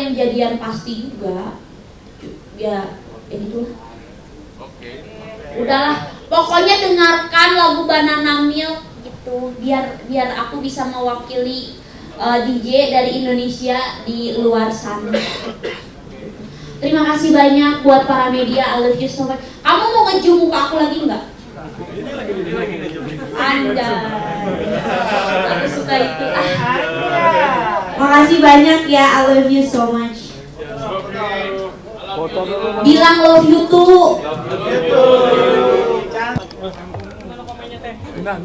yang jadian pasti juga. Ya gitu. Udahlah, pokoknya dengarkan lagu Banana Milk gitu, biar aku bisa mewakili DJ dari Indonesia di luar sana. Terima kasih banyak buat para media, I love you so much. Kamu mau ngezoom muka aku lagi nggak? Anjay, aku suka itu. Makasih banyak ya, I love you so much. Bilang love you too.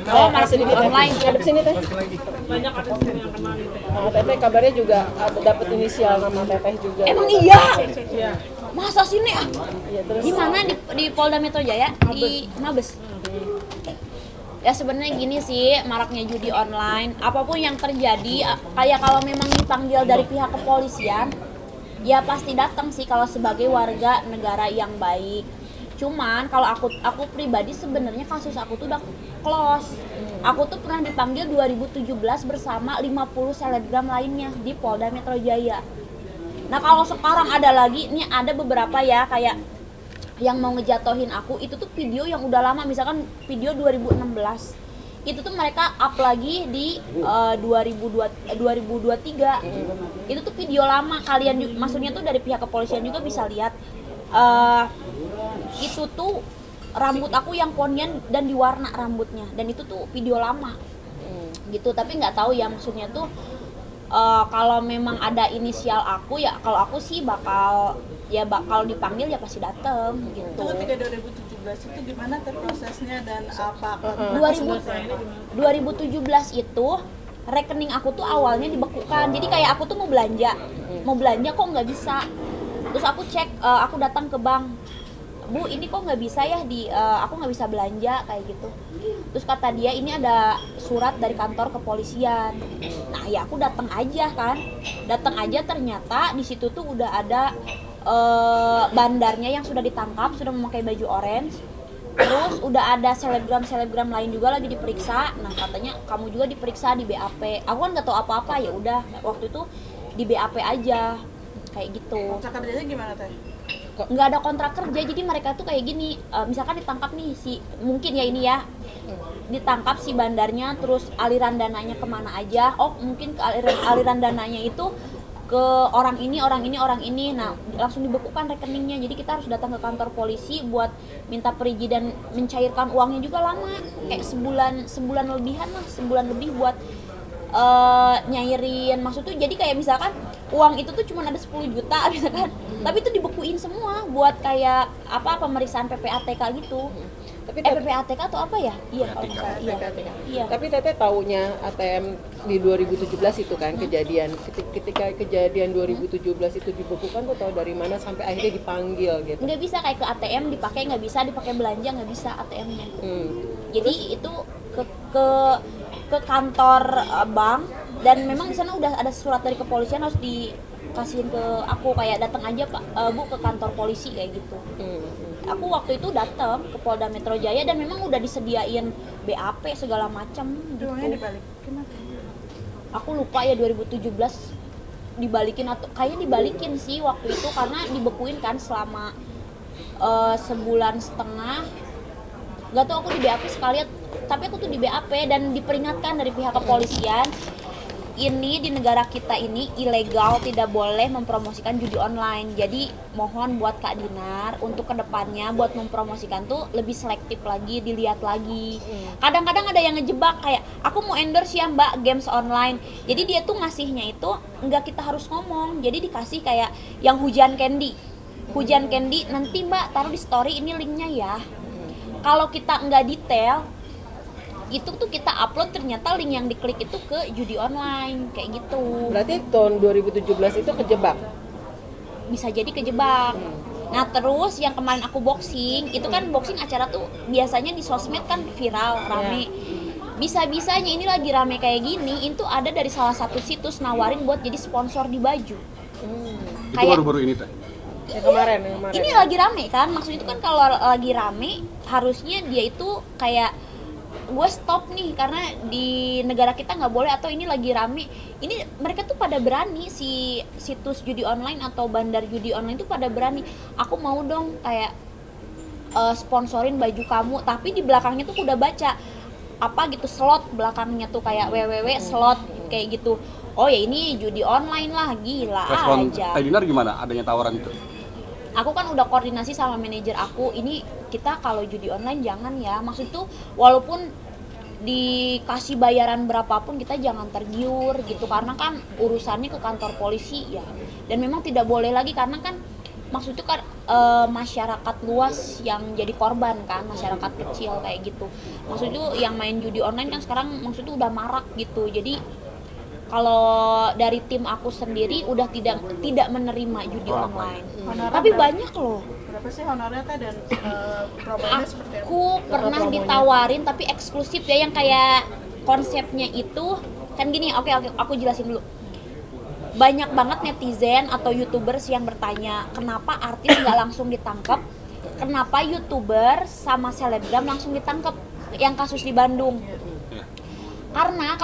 Oh, masih di online. Ada sini teh. Banyak ada sini yang kenal nih. Teteh kabarnya juga dapat inisial nama Teteh juga. Emang iya? Iya. Masa sini ah? Iya, terus Di mana, di Polda Metro Jaya? Di Mabes. Ya sebenarnya gini sih, maraknya judi online, apapun yang terjadi, kayak kalau memang dipanggil dari pihak kepolisian, ya pasti datang sih kalau sebagai warga negara yang baik. Cuman kalau aku pribadi sebenarnya kasus aku tuh udah close. Aku tuh pernah dipanggil 2017 bersama 50 selebgram lainnya di Polda Metro Jaya. Nah kalau sekarang ada lagi, nih ada beberapa ya kayak yang mau ngejatohin aku, itu tuh video yang udah lama, misalkan video 2016. Itu tuh mereka up lagi di 2023. Itu tuh video lama, kalian maksudnya tuh dari pihak kepolisian juga bisa lihat. Itu tuh rambut aku yang ponian dan diwarna rambutnya, dan itu tuh video lama gitu. Tapi nggak tahu ya, maksudnya tuh kalau memang ada inisial aku ya, kalau aku sih bakal dipanggil ya pasti dateng gitu. Itu ketika 2017 itu gimana prosesnya dan apa 2017 itu rekening aku tuh awalnya dibekukan. Jadi kayak aku tuh mau belanja kok nggak bisa. Terus aku cek, aku datang ke bank, Bu ini kok nggak bisa ya aku nggak bisa belanja kayak gitu. Terus kata dia ini ada surat dari kantor kepolisian. Nah ya aku datang aja ternyata di situ tuh udah ada bandarnya yang sudah ditangkap, sudah memakai baju orange. Terus udah ada selebgram lain juga lagi diperiksa. Nah katanya kamu juga diperiksa di BAP. Aku kan nggak tahu apa-apa, ya udah waktu itu di BAP aja kayak gitu. kontrak kerjanya gimana teh? Nggak ada kontrak kerja, jadi mereka tuh kayak gini, misalkan ditangkap nih mungkin ya ini ya, ditangkap si bandarnya, terus aliran dananya kemana aja, mungkin ke aliran dananya itu ke orang ini, nah langsung dibekukan rekeningnya. Jadi kita harus datang ke kantor polisi buat minta perizinan mencairkan uangnya juga lama, kayak sebulan lebih buat nyairin. Maksudnya jadi kayak misalkan uang itu tuh cuma ada 10 juta misalkan, tapi itu dibekuin semua buat kayak pemeriksaan PPATK gitu. tapi PPATK atau apa ya? Iya kalau nggak salah. Iya. Tapi Teteh taunya ATM di 2017 itu kan kejadian. Ketika kejadian 2017 itu dibekukan, kok tahu dari mana sampai akhirnya dipanggil gitu? Nggak bisa kayak ke ATM dipakai, nggak bisa dipakai belanja, nggak bisa ATM-nya. Jadi itu ke kantor bank, dan memang di sana udah ada surat dari kepolisian harus dikasihin ke aku, kayak datang aja Pak Bu ke kantor polisi kayak gitu. Aku waktu itu datang ke Polda Metro Jaya dan memang udah disediain BAP segala macam gitu. Uangnya dibalik gimana? Aku lupa ya 2017 dibalikin atau kayaknya dibalikin sih waktu itu, karena dibekuin kan selama sebulan setengah. Gak tau aku di BAP sekali, tapi aku tuh di BAP dan diperingatkan dari pihak kepolisian, ini di negara kita ini ilegal, tidak boleh mempromosikan judi online. Jadi mohon buat Kak Dinar untuk kedepannya buat mempromosikan tuh lebih selektif lagi, dilihat lagi. Kadang-kadang ada yang ngejebak kayak aku mau endorse ya Mbak games online. Jadi dia tuh ngasihnya itu nggak kita harus ngomong. Jadi dikasih kayak yang hujan candy, nanti Mbak taruh di story ini linknya ya. Kalau kita nggak detail, itu tuh kita upload ternyata link yang diklik itu ke judi online kayak gitu. Berarti tahun 2017 itu kejebak? Bisa jadi kejebak. Nah terus yang kemarin aku boxing, itu kan boxing acara tuh biasanya di sosmed kan viral, rame. Bisa-bisanya ini lagi rame kayak gini, itu ada dari salah satu situs nawarin buat jadi sponsor di baju. Itu baru-baru ini Teh? Yang kemarin. Ini lagi rame kan, maksudnya itu kan kalau lagi rame harusnya dia itu kayak gue stop nih karena di negara kita nggak boleh atau ini lagi rame. Ini mereka tuh pada berani, si situs judi online atau bandar judi online tuh pada berani. Aku mau dong kayak sponsorin baju kamu, tapi di belakangnya tuh udah baca apa gitu, slot belakangnya tuh kayak www slot kayak gitu. Oh ya ini judi online lah, gila Respon aja. Teh Dinar gimana adanya tawaran itu? Aku kan udah koordinasi sama manajer aku, ini kita kalau judi online jangan ya, maksud tuh walaupun dikasih bayaran berapapun kita jangan tergiur gitu, karena kan urusannya ke kantor polisi ya, dan memang tidak boleh lagi karena kan maksud tuh kan masyarakat luas yang jadi korban kan, masyarakat kecil kayak gitu. Maksud tuh yang main judi online kan sekarang maksud tuh udah marak gitu, jadi kalau dari tim aku sendiri udah tidak menerima judi online. Honorer Tapi berapa? banyak loh. Berapa sih honornya teh dan promonya seperti apa? Aku pernah ditawarin tapi eksklusif ya, yang kayak konsepnya itu kan gini. Oke, aku jelasin dulu. Banyak banget netizen atau youtubers yang bertanya kenapa artis nggak langsung ditangkap, kenapa youtuber sama selebgram langsung ditangkap, yang kasus di Bandung. Karena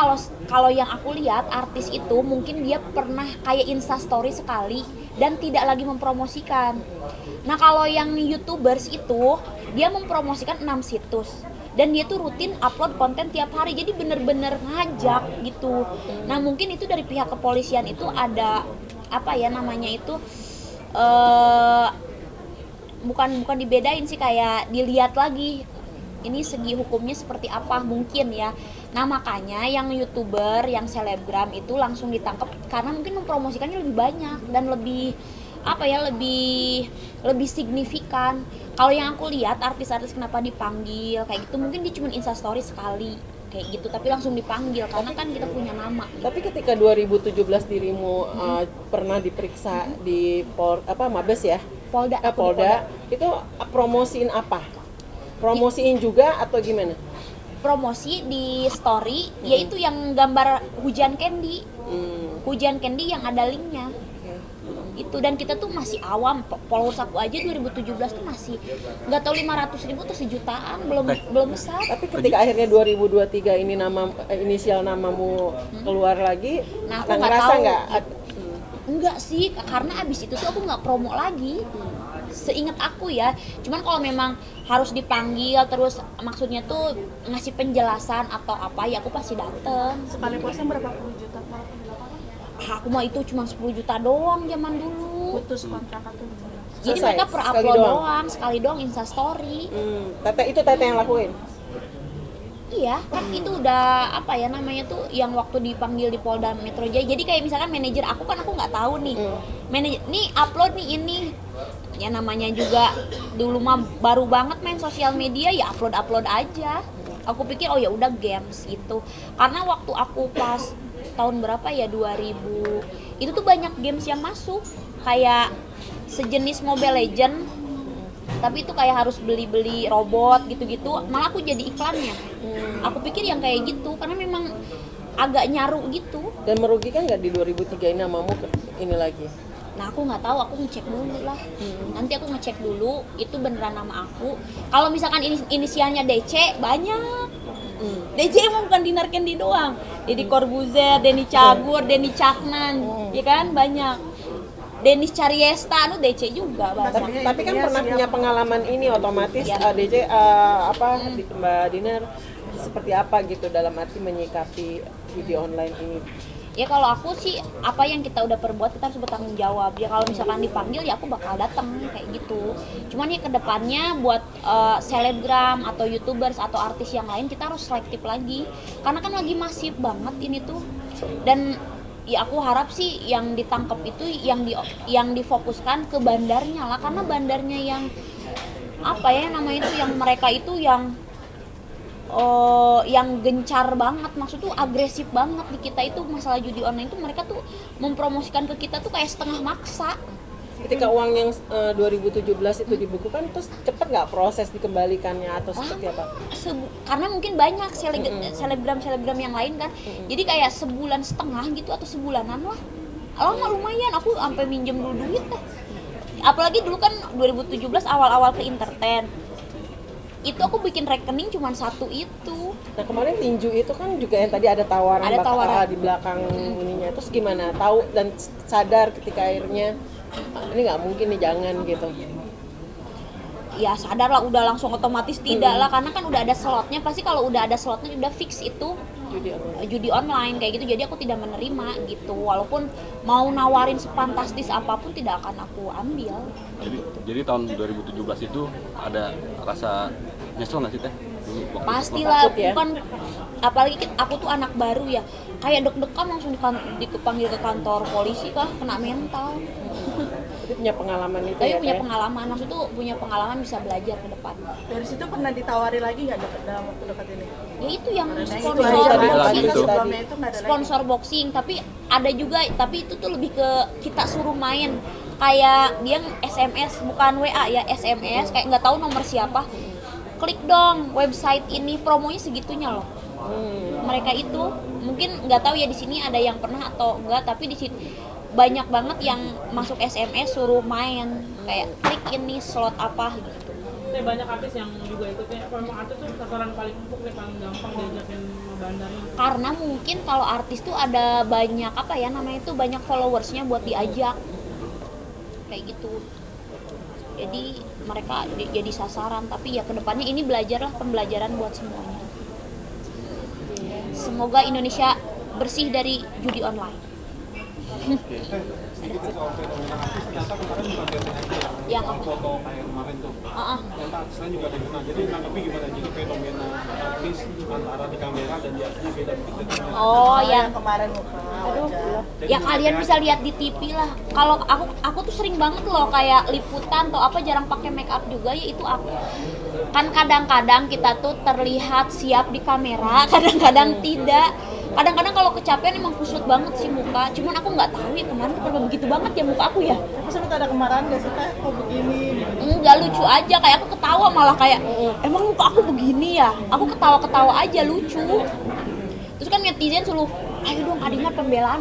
kalau yang aku lihat artis itu mungkin dia pernah kayak instastory sekali dan tidak lagi mempromosikan. Nah kalau yang youtubers itu dia mempromosikan 6 situs dan dia tuh rutin upload konten tiap hari, jadi bener-bener ngajak gitu. Nah mungkin itu dari pihak kepolisian itu ada apa ya namanya itu bukan dibedain sih, kayak dilihat lagi ini segi hukumnya seperti apa mungkin ya. Nah makanya yang youtuber, yang selebgram itu langsung ditangkap karena mungkin mempromosikannya lebih banyak dan lebih apa ya, lebih signifikan. Kalau yang aku lihat artis-artis kenapa dipanggil kayak gitu, mungkin dia cuma instastory sekali kayak gitu tapi langsung dipanggil karena kan kita punya nama. Tapi ketika 2017 dirimu pernah diperiksa di Mabes ya? Polda. Polda. Itu promosiin apa? Promosiin juga atau gimana? Promosi di story yaitu yang gambar hujan candy. Hujan candy yang ada linknya. Itu, dan kita tuh masih awam, followers aku aja 2017 tuh masih nggak tahu 500.000 atau sejutaan, belum besar. Tapi ketika akhirnya 2023 ini inisial namamu keluar lagi, Nah aku nggak ngerasa tahu. nggak? Enggak sih, karena abis itu tuh aku nggak promo lagi. Seingat aku ya, cuman kalau memang harus dipanggil terus maksudnya tuh ngasih penjelasan atau apa ya aku pasti dateng. Sekali posting berapa puluh juta Pak? Aku mah itu cuma 10 juta doang zaman dulu. Putus kontrak atau gimana? Jadi Selesai, mereka per sekali upload doang. doang, sekali doang instastory. Tete yang lakuin. Iya, kan itu udah apa ya namanya tuh yang waktu dipanggil di Polda Metro Jaya. Jadi kayak misalkan manajer aku kan aku nggak tahu nih. Manajer nih upload nih ini. Ya namanya juga dulu mah baru banget main sosial media, ya upload aja. Aku pikir oh ya udah games gitu. Karena waktu aku pas tahun berapa ya 2000 itu tuh banyak games yang masuk kayak sejenis Mobile Legend, tapi itu kayak harus beli robot gitu-gitu, malah aku jadi iklannya. Aku pikir yang kayak gitu karena memang agak nyaru gitu. Dan merugikan nggak di 2003 ini namamu ini lagi? Nah aku nggak tahu, aku ngecek dulu lah. Nanti aku ngecek dulu itu beneran nama aku. Kalau misalkan inisialnya DC banyak. DC emang bukan Dinar Candy doang. Deddy Corbuzier, Denny Cagur, Denny Caknan, ya kan banyak. Denis Cariesta, DC juga banyak. Tapi kan pernah punya pengalaman ini, otomatis DJ Mbak Dinar seperti apa gitu dalam arti menyikapi video online ini? Ya kalau aku sih apa yang kita udah perbuat kita harus bertanggung jawab. Ya kalau misalkan dipanggil ya aku bakal datang kayak gitu. Cuman ya kedepannya buat selebgram atau youtubers atau artis yang lain kita harus selektif lagi. Karena kan lagi masif banget ini tuh. Dan ya aku harap sih yang ditangkap itu yang difokuskan ke bandarnya lah, karena bandarnya yang apa ya namanya itu yang mereka itu yang gencar banget, maksud tuh agresif banget di kita itu masalah judi online itu. Mereka tuh mempromosikan ke kita tuh kayak setengah maksa. Ketika uang yang 2017 itu dibukukan, terus cepet nggak proses dikembalikannya atau seperti apa? Karena mungkin banyak selebgram yang lain kan, jadi kayak sebulan setengah gitu atau sebulanan lah. Lama lumayan, aku sampai minjem dulu duit deh. Apalagi dulu kan 2017 awal-awal ke entertain. itu aku bikin rekening cuma satu itu. Nah kemarin tinju itu kan juga yang tadi ada tawaran, Ada tawaran. di belakang ininya. Terus gimana? Tahu dan sadar ketika akhirnya ini nggak mungkin nih, jangan gitu. Ya sadar lah, udah langsung otomatis tidak lah, karena kan udah ada slotnya. Pasti kalau udah ada slotnya udah fix itu judi online kayak gitu. Jadi aku tidak menerima gitu, walaupun mau nawarin sefantastis apapun tidak akan aku ambil. Jadi tahun 2017 itu ada rasa nyesel nggak sih teh? Dulu waktu Pastilah, Takut ya? bukan apalagi aku tuh anak baru ya, kayak deg-degan langsung dipanggil ke kantor polisi kah, kena mental. Tapi punya pengalaman itu Tapi ya, punya Teh? pengalaman, maksud tuh punya pengalaman bisa belajar ke depan. Dari situ pernah ditawari lagi nggak dalam waktu dekat ini? Ya itu yang Nah, itu sponsor aja tadi, boxing, itu. sebelumnya itu nggak ada lagi. sponsor boxing, tapi ada juga, tapi itu tuh lebih ke kita suruh main. Kayak dia SMS, bukan WA ya, SMS, kayak nggak tahu nomor siapa. Klik dong website ini, promonya segitunya loh. Mereka itu mungkin nggak tahu ya di sini ada yang pernah atau enggak, tapi di sini banyak banget yang masuk SMS suruh main, kayak klik ini slot apa gitu. Nih banyak artis yang juga ikutnya. Apa emang artis tuh sasaran paling empuk nih, paling gampang diajakin sama bandarnya? Karena mungkin kalau artis tuh ada banyak apa ya namanya itu, banyak followersnya buat diajak kayak gitu. Jadi mereka jadi sasaran, tapi ya kedepannya ini belajarlah, pembelajaran buat semuanya. Semoga Indonesia bersih dari judi online. Yang apa? Foto kayak kemarin tuh. Ternyata artisnya juga ada yang kena. Jadi menanggapi gimana? Jadi fenomena artis antara di kamera dan di aslinya beda begitu. Oh, yang kemarin muka wajah. ya kalian bisa lihat di TV lah. Kalau aku tuh sering banget loh kayak liputan atau apa, jarang pakai make up juga ya, itu aku. Kan kadang-kadang kita tuh terlihat siap di kamera, kadang-kadang tidak. Kadang-kadang kalau kecapean emang kusut banget sih muka. Cuman aku nggak tahu ya kemarin kenapa begitu banget ya muka aku ya. Tapi sempat ada kemarahan nggak sih Teh? Kok begini? Enggak, lucu aja, kayak aku ketawa malah kayak emang muka aku begini ya. Aku ketawa-ketawa aja, lucu. Terus kan netizen selalu, ayo dong Adingat pembelaan.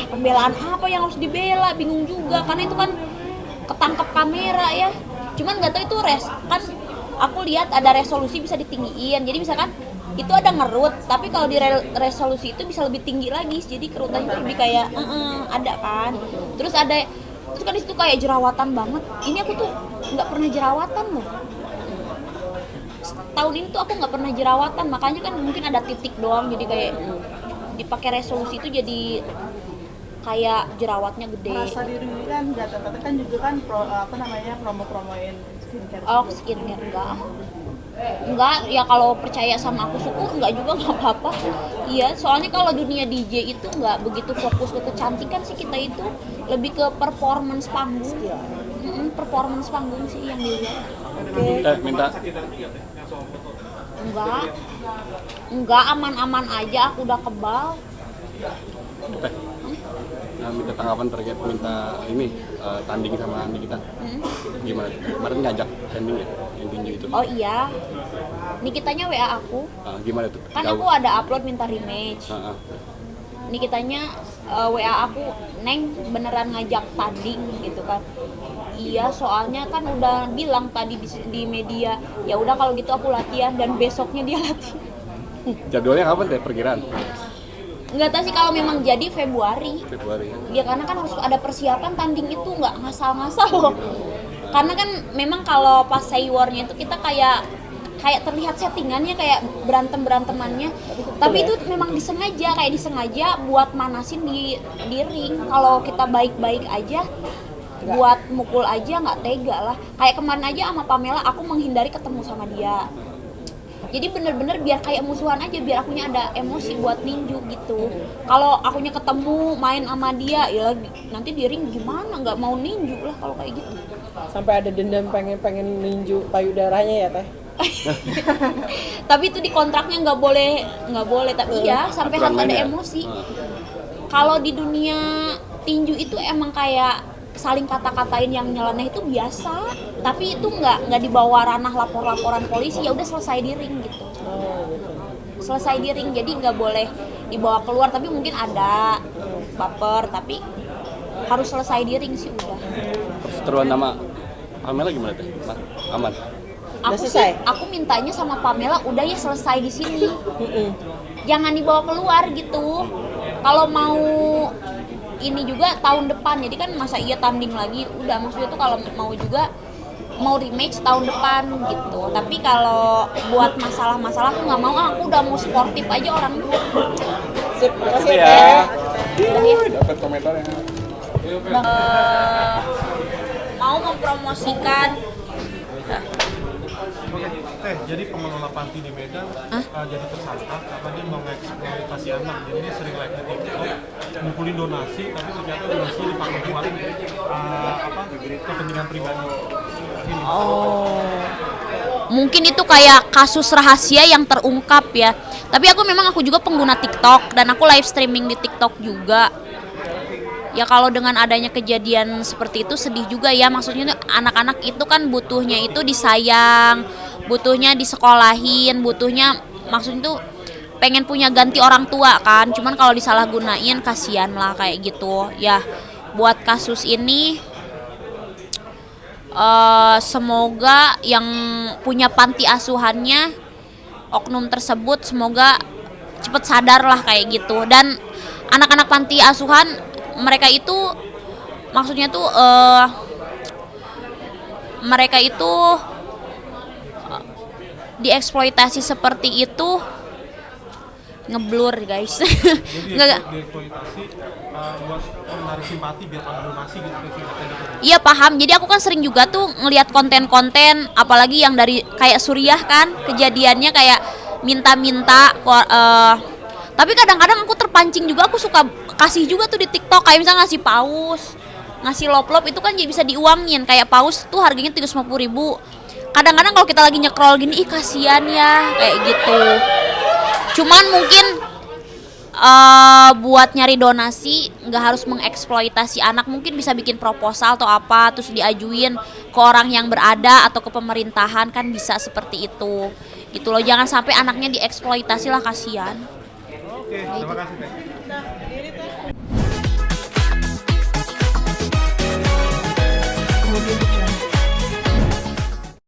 Pembelaan apa yang harus dibela? Bingung juga, karena itu kan ketangkep kamera ya. Cuman nggak tahu itu kan aku lihat ada resolusi bisa ditinggiin. Jadi misalkan itu ada ngerut, tapi kalau di resolusi itu bisa lebih tinggi lagi. Jadi kerutannya itu lebih kayak ada kan. Terus kan di situ kayak jerawatan banget. Ini aku tuh nggak pernah jerawatan loh. Tahun ini tuh aku nggak pernah jerawatan, makanya kan mungkin ada titik doang, jadi kayak dipakai resolusi itu jadi kayak jerawatnya gede. Merasa diri kan nggak ternyata kan juga kan promoin skincare. Oh, skincare enggak ya, kalau percaya sama aku syukur, enggak juga nggak apa-apa. Iya, soalnya kalau dunia DJ itu nggak begitu fokus ke kecantikan sih, kita itu lebih ke performance panggung. Performance panggung sih yang dilihat. minta Enggak, aman-aman aja, aku udah kebal. minta tanggapan terkait minta ini tanding sama Nikita. Gimana? Kemarin ngajak tanding ya, yang tinju itu. Oh iya, Nikitanya WA aku. Gimana tuh? Kan aku ada upload minta rematch. Nikitanya WA aku, Neng beneran ngajak tanding gitu kan. Iya, soalnya kan udah bilang tadi di media, ya udah kalau gitu aku latihan, dan besoknya dia latihan. Jadwalnya kapan deh perkiraan? Nggak tahu sih, kalau memang jadi Februari. Februari. Ya karena kan harus ada persiapan, tanding itu nggak ngasal-ngasal loh. Karena kan memang kalau pas Saywornya itu kita kayak terlihat settingannya kayak berantemannya. Tapi itu memang disengaja buat manasin di ring. Kalau kita baik-baik aja, buat mukul aja nggak tega lah. Kayak kemarin aja sama Pamela, aku menghindari ketemu sama dia. Jadi bener-bener biar kayak musuhan aja, biar akunya ada emosi buat ninju gitu. Kalau akunya ketemu main sama dia, ya nanti di ring gimana, nggak mau ninju lah kalau kayak gitu. Sampai ada dendam pengen ninju payudaranya ya Teh? Tapi itu di kontraknya nggak boleh. Tapi iya, sampai harus ada emosi. Kalau di dunia tinju itu emang kayak saling kata-katain yang nyeleneh itu biasa, tapi itu nggak dibawa ranah laporan polisi, ya udah selesai di ring gitu. Selesai di ring, jadi nggak boleh dibawa keluar. Tapi mungkin ada baper, tapi harus selesai di ring sih udah. Perseteruan nama Pamela gimana teh? Aman? Udah selesai? Aku mintanya sama Pamela udah ya selesai di sini. Mm-mm. Jangan dibawa keluar gitu. Kalau mau ini juga tahun depan, jadi kan masa iya tanding lagi. Udah maksudnya tuh kalau mau juga mau rematch tahun depan gitu. Tapi kalau buat masalah-masalah aku nggak mau, aku udah mau sportif aja orang. Sip, makasih ya. ya. Dapat komentarnya. Mau mempromosikan Oke, Teh, jadi pengelola panti di Medan jadi tersangka karena dia mengeksploitasi anak. Jadi dia sering live di TikTok, ngumpulin donasi, tapi ternyata donasinya dipakai buat kepentingan pribadi. mungkin itu kayak kasus rahasia yang terungkap ya. Tapi aku juga pengguna TikTok dan aku live streaming di TikTok juga. Ya kalau dengan adanya kejadian seperti itu sedih juga ya. Maksudnya anak-anak itu kan butuhnya itu disayang, butuhnya disekolahin, butuhnya maksudnya tuh pengen punya ganti orang tua kan. Cuman kalau disalahgunain kasihan lah kayak gitu. Ya buat kasus ini semoga yang punya panti asuhannya, oknum tersebut semoga cepet sadar lah kayak gitu. Dan anak-anak panti asuhan mereka itu maksudnya tuh mereka itu dieksploitasi seperti itu, ngeblur guys. Jadi Nggak- dieksploitasi buat menarik simpati biar pada donasi gitu ke simpati gitu. Iya paham, jadi aku kan sering juga tuh ngelihat konten-konten, apalagi yang dari kayak Suriah kan, kejadiannya kayak minta-minta, tapi kadang-kadang aku terpancing juga, aku suka kasih juga tuh di TikTok, kayak misalnya ngasih paus, ngasih lop-lop itu kan jadi bisa diuangin, kayak paus tuh harganya 350.000. Kadang-kadang kalau kita lagi nyekrol gini, ih kasihan ya, kayak gitu. Cuman mungkin buat nyari donasi nggak harus mengeksploitasi anak, mungkin bisa bikin proposal atau apa terus diajuin ke orang yang berada atau ke pemerintahan, kan bisa seperti itu gitu loh. Jangan sampai anaknya dieksploitasi lah, kasihan. Oke, terima kasih Teh.